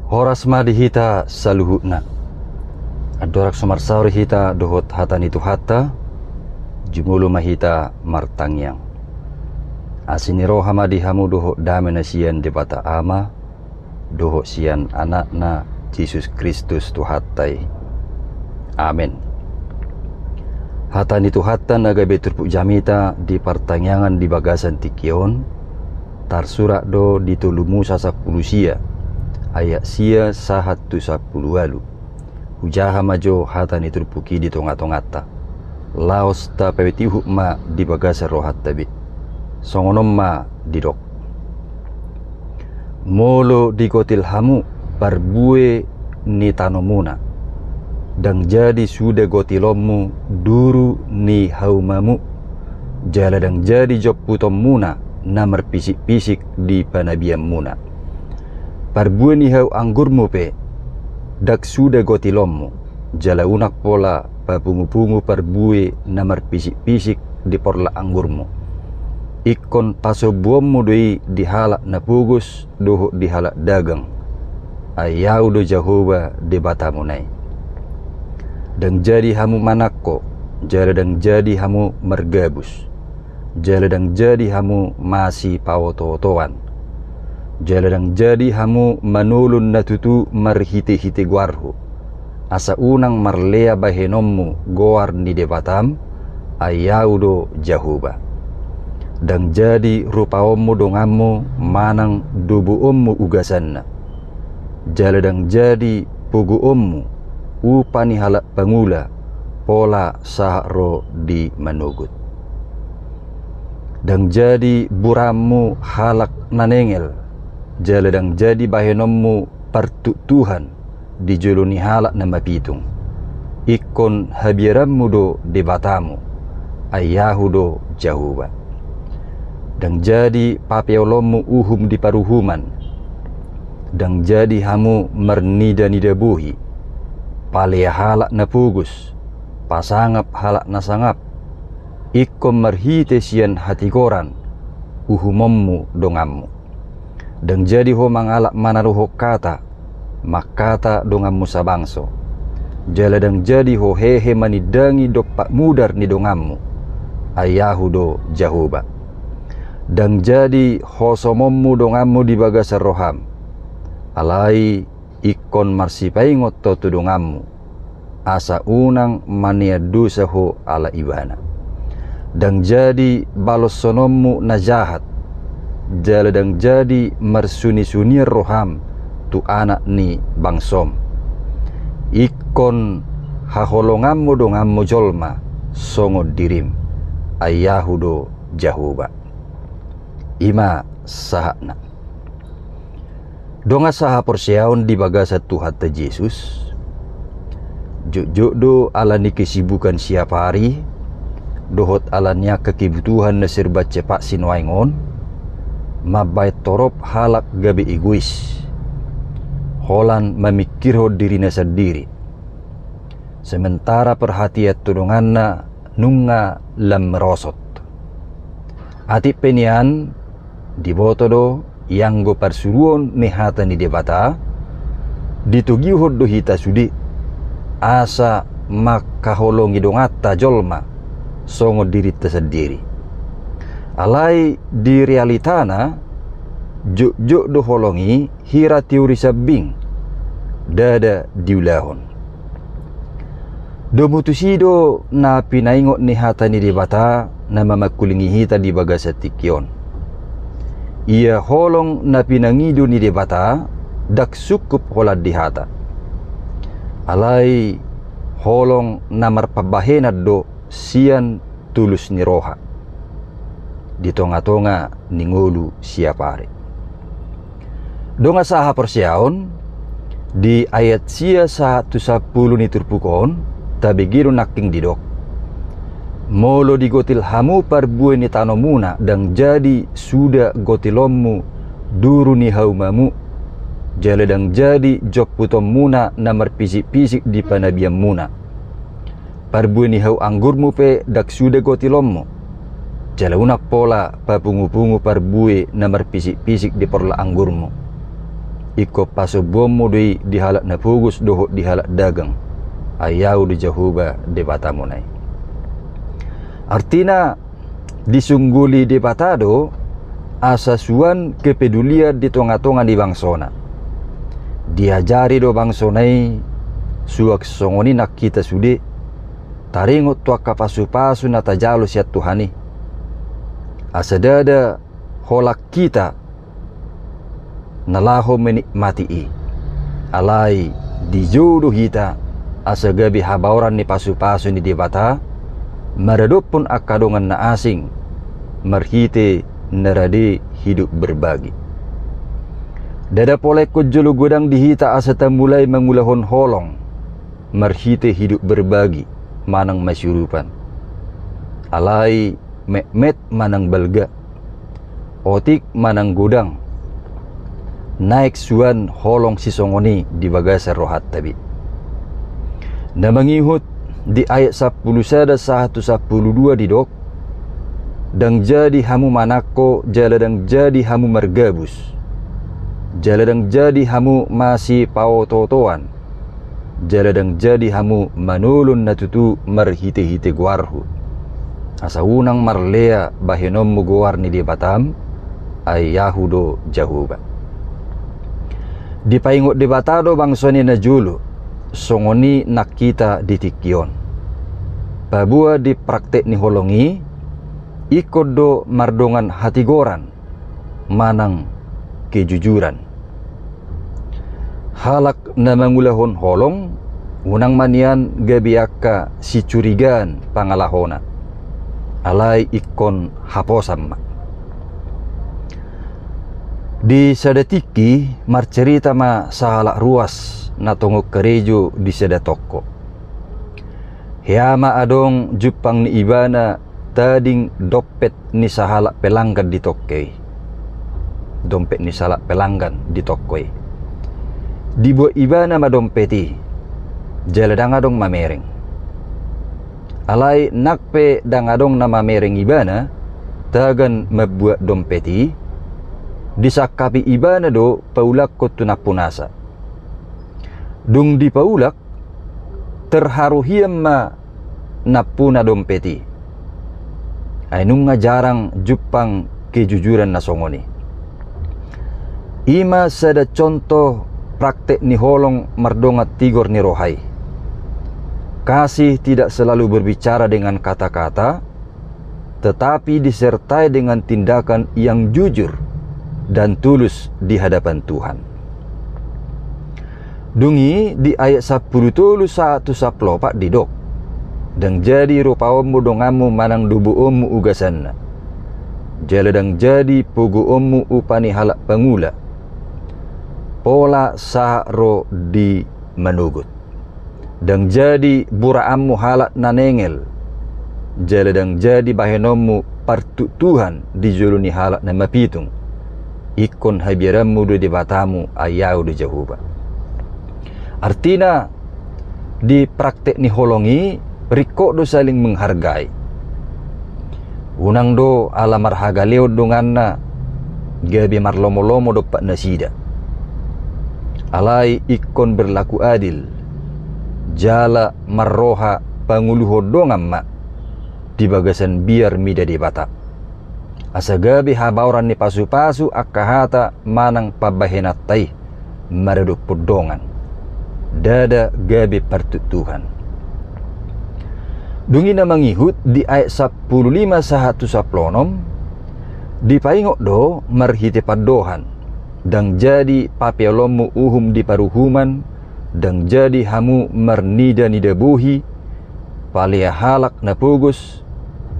Horas madi hita saluhutna. Adorak sumarsauri hita dohot hatani tu hatta. Jumulu mahita martangyang. Asini roha madi hamu dohot damena sian debata ama. Dohot sian anakna Yesus Kristus tu hattai. Amin. Hatani tu hatta naga beturpuk jamita di pertangyangan di bagasan tikion. Tarsurak do ditulumu sasa pulusia. Ayat sia sahat tu 10 walu. Hujaha majo hatani turpuki di tonga-tongata. Laos ta pewetihu ma di bagasa rohat tabi. Songonom ma didok. Molo di kotil hamu parbue ni tanomuna. Dang jadi sudah gotilommu duru ni haumamu. Jala dang jadi job putomuna namar pisik-pisik di panabiam muna. Parbue ni hau anggurmu pe, dak sudah gotilommu. Jala unak pola papungu-pungu parbue namar pisik-pisik di porla anggurmu. Ikon pasobuommu doi dihalak napugus doho dihalak dagang. Ayau do Jahoba de batamunai. Dan jadi hamu manakko, jala dang jadi hamu mergabus. Jala dang jadi hamu masih pawoto-toan. Jaladang jadi hamu manulun natutu marhiti-hiti guarhu. Asa unang marlea bahenommu goar ni debatam ayaudo Jahoba. Dang jadi rupa ommu dongammu manang dubu ommu ugasanna. Jaladang jadi pugu ommu upani halak pangula pola sahro di manugut. Dang jadi burammu halak nanengel. Jaladang jadi bahenommu partuk Tuhan di joloni halak nama pitung. Ikon habirammu do debatamu ayahu do Jahoba. Dang jadi papeolommu uhum di paruhuman. Dang jadi hamu mernida-nida buhi. Palea halak napugus, pasangap halak nasangap. Ikon marhite sian hati koran, uhumommu dongammu. Dan jadi ho mangalak manaruho kata, makata dongammu sabangso. Jaladang jadi ho hehe manidangi dopak mudar ni dongammu, ayahu do Jahoba. Dan jadi ho somommu dongammu di bagasa roham, alai ikon marsipaingot to tu dongammu, asa unang mania dosa ho ala ibana. Dan jadi balos sonommu najahat. Jaladang jadi marsuni-suni roham tu anak ni bangsom. Ikon haholongammu dongammu jolma songo dirim ayahu do Jahoba. Ima sahakna. Donga saha porsiaon di bagasa Tuhan ta Yesus. Juk do alani kesibukan siapa hari. Dohot alanya kekebutuhan na serba cepat sinwaingon. Mabai torop halak gabi egois. Holan memikirho dirina sendiri. Sementara perhatian tudunganna nunga lam merosot. Ati penian diboto do yang go persuruon nehata ni debata. Ditugiho do hita sudi. Asa makaholongi dongata jolma songo diri sendiri. Alai di realitana juk do holongi hira teori sabing dada diulahon. Do mutusido na pinaingot ni hata ni debata na mamakulingi hita di bagasa tikion. Ia holong na pinangido ni debata dak sukup holad di hata. Alai holong na marpabahenad do sian tulus ni roha. Di tonga-tonga ningolu siapare. Donga saha persiaon di ayat sia 110 ni turpukon tabigiru naking didok. Molo digotil hamu parbue ni tanomuna dan jadi sudah gotilommu duru ni haumamu. Jaladang jadi job putomuna namar pisik-pisik di panabiam muna. Parbue ni hau anggurmu pe dak sudah gotilommu. Jalaunak pola papungu-pungu parbue namar pisik-pisik di porla anggurmu. iko pasobomu doi dihalak na pugus dohot dihalak dagang ayau di jahuba debatamu nai. Artina disungguli debatado asasuan kepedulian di tonga-tonga di bangsona. Diajari do bangsonai suak songoni nak kita sude taringot tua kapasu-pasu na tajalo siat Tuhani. Asadada holak kita nalaho menikmati alai dijodoh kita asagabi habauran ni pasu-pasu ni debata maradopun akadongan na asing marhite narade hidup berbagi. Dada polek kujulu godang dihita asata mulai mengulahon holong marhite hidup berbagi manang masyurupan. Alai mekmet manang balga, otik manang godang, naik suan holong sisongoni di bagasar rohat tabi. Na mangihut di ayat 11 112 di dok, dang jadi hamu manako jaladang jadi hamu margabus, jaladang jadi hamu masih pao-totoan, jaladang jadi hamu manulun natutu marhite-hite guarhu. Asa unang marlea bahenom muguar ni di batam ay yahudo jahuba. Di paingot di batado bangsoni na julu songoni nakita di tikyon. Pabua di praktek ni holongi ikod do mardongan hatigoran manang kejujuran. Halak na mangulahon holong unang manian gabiaka si curigaan pangalahona. Alai ikon haposam. Di sadatiki marcerita ma sahalak ruas na tongok kerejo di sadatoko. Hiama adong jupang ni ibana tading dompet ni sahalak pelanggan di tokei. Dompet ni sahalak pelanggan di tokei. Dibuat ibana ma dompeti. Jaladang adong mamereng. Alai nakpe dangadong nama mereng ibana tagan membuat dompeti disakapi ibana do paulak ko tunapunasa. Dung di paulak terharuhiam ma napuna dompeti. Ainung jarang jupang kejujuran na songoni. Ima sada contoh praktek ni holong mardongat tigor ni rohai. Kasih tidak selalu berbicara dengan kata-kata, tetapi disertai dengan tindakan yang jujur dan tulus di hadapan Tuhan. Dungi di ayat 10 tulu 1 saplopak didok. Dan jadi rupaomu dongamu manang dubu omu ugasanna. Jaladang jadi pugu omu upani halak pangula. Pola sahro di manugut. Dan jadi buraamu halak nanengel. Jaladang jadi bahenomu partu Tuhan di juluni halak na mapitung. Ikon habiramu do di batamu ayau di jahuba. Artina di praktek ni holongi riko do saling menghargai. Unang do ala marhaga leod donganna gabi marlomo-lomo do pak nasida. Alai ikon berlaku adil. Jala marroha panguluho dongam mak di bagasan biar mida di bata. Asagabi habauran ni pasu-pasu akahata manang pabahenatai maraduk podongan. Dada gabi partut Tuhan. Dungi na mangihut di ayat 15 sahatu saplonom di paingok do marhite padohan dang jadi papialomu uhum di paruhuman dang jadi hamu marnida-nida buhi palia halak na pugus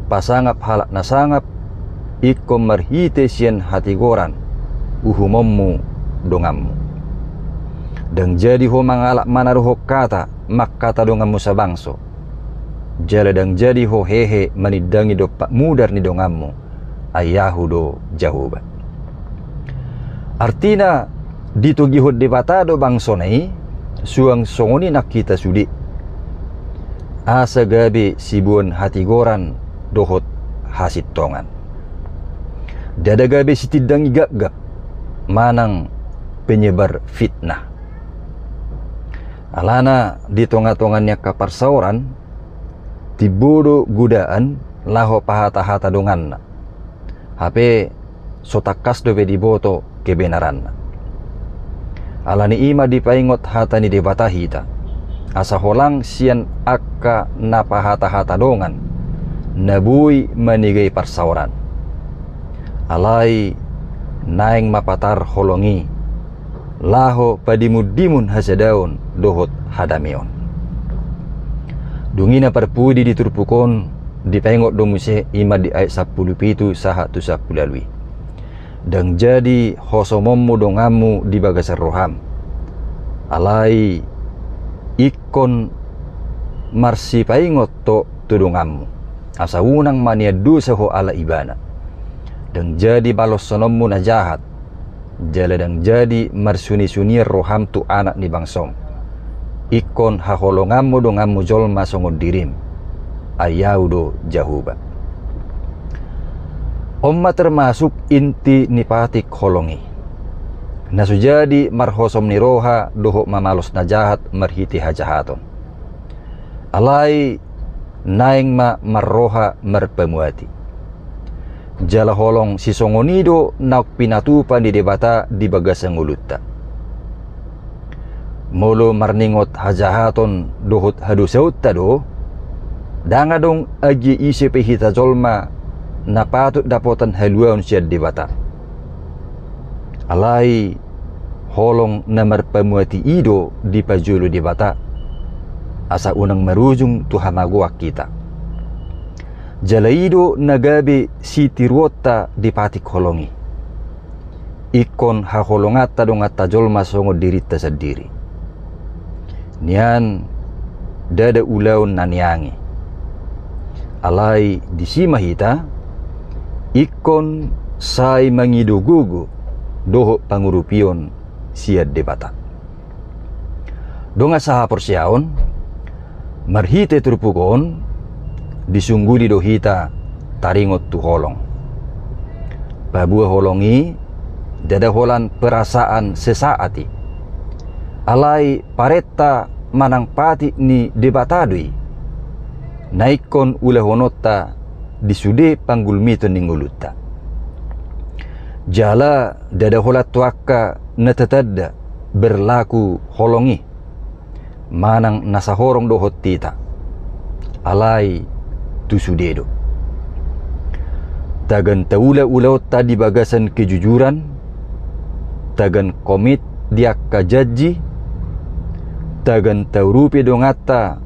pasangap halak na sangap ikom marhite sian hatigoran uhumommu dongammu dang jadi ho mangalak manaruho kata mak kata dongammu sa bangso jala dang jadi ho hehe manidangi do pak mudar ni dongammu ayahu do jahuba. Artina ditugihut debata do bangso nai suang songoni nak kita sudi asa gabi sibuan hatigoran dohot hasit tongan dada gabi sitidang igap-gap manang penyebar fitnah. Alana di tonga-tongannya kaparsauran tibodo gudaan laho pahata-hata donganna. Hape sotakas dobe diboto kebenaranna. Alani ima dipaingot hata ni debata hita. Asa holang sian akka napahata-hata dongan. Nabui manigai parsauran. Alai naeng mapatar holongi. Laho padimudimun hasadaun dohot hadamion. Dungina perpudi diturpukon dipaingot domuse ima di ayat 10 saha tu 10 lalui. Dan jadi hosomommu dongamu di bagasar roham. Alai ikon marsi paingot to tudongamu. Asa unang mania dosa ho ala ibana. Dan jadi balos sonommu na jahat. Jala dan jadi marsuni-sunir roham tu anak ni bangsom. Ikon haholongamu dongamu jolma songod dirim. Ayaudo jahuba. Omma termasuk inti nipatik holongi. Nasujadi marhosom ni roha doho mamalos na jahat marhiti hajahaton. Alai naing ma marroha marpemuati. Jala holong si songonido nauk pinatupan di debata di bagasang ulutta. Molo marningot hajahaton dohot hadusaut tado. Dangadong agi isi pehita jolma na patut dapotan haluan siya debata. Alai holong na marpamuati ido di pajulo debata. Asa unang marujung tuhamagwak kita. Jalaido nagabi si tirwota di patik holongi. Ikon haholongata dong at tajolma songo dirita sa diri. Niyan dada ulaw naniangi. Alai di simahita ikon say mangidugugo doho pangurupion siya debata. Donga saha porsyaon marhite turpukon disunggudi dohita taringot tu holong. Babua holongi dadaholan perasaan sesaati. Alai pareta manang pati ni debatadui. Naikon ulahonota disude panggulmito ningguluta. Jala dadaholat tuaka natatadda berlaku holongi. Manang nasahorong dohot tita. Alai tusudedo. Tagan taula-ulaw ta di bagasan kejujuran. Tagan komit diak kajaji. Tagan taurupi dongata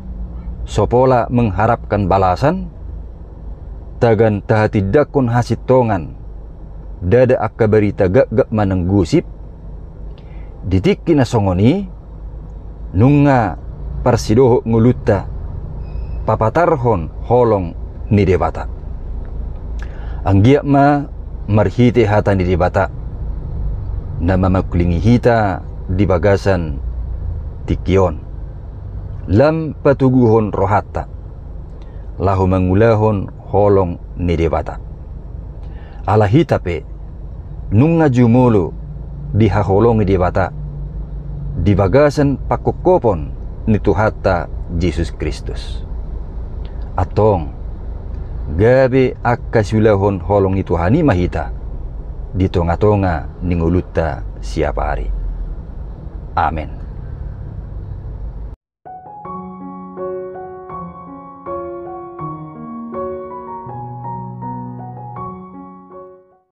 sopola mengharapkan balasan. Tagan tahatidakon hasitongan. Dada akka berita gak manang gusip. Ditiki na songoni. Nunga parsidoho nguluta. Papatarhon holong ni debata. Anggiak ma marhite hata ni debata. Na mamakulingi hita di bagasan tikion. Lam patuguhon rohata. Lahu mangulahon holong ni debata. Ala hitape nunga jumolo di haholong ni debata. Di bagasan pakukopon ni Tuhata Yesus Kristus. Atong gabi akka sulahon holong itu hani mahita di tonga-tonga ninguluta siapa hari. Amin.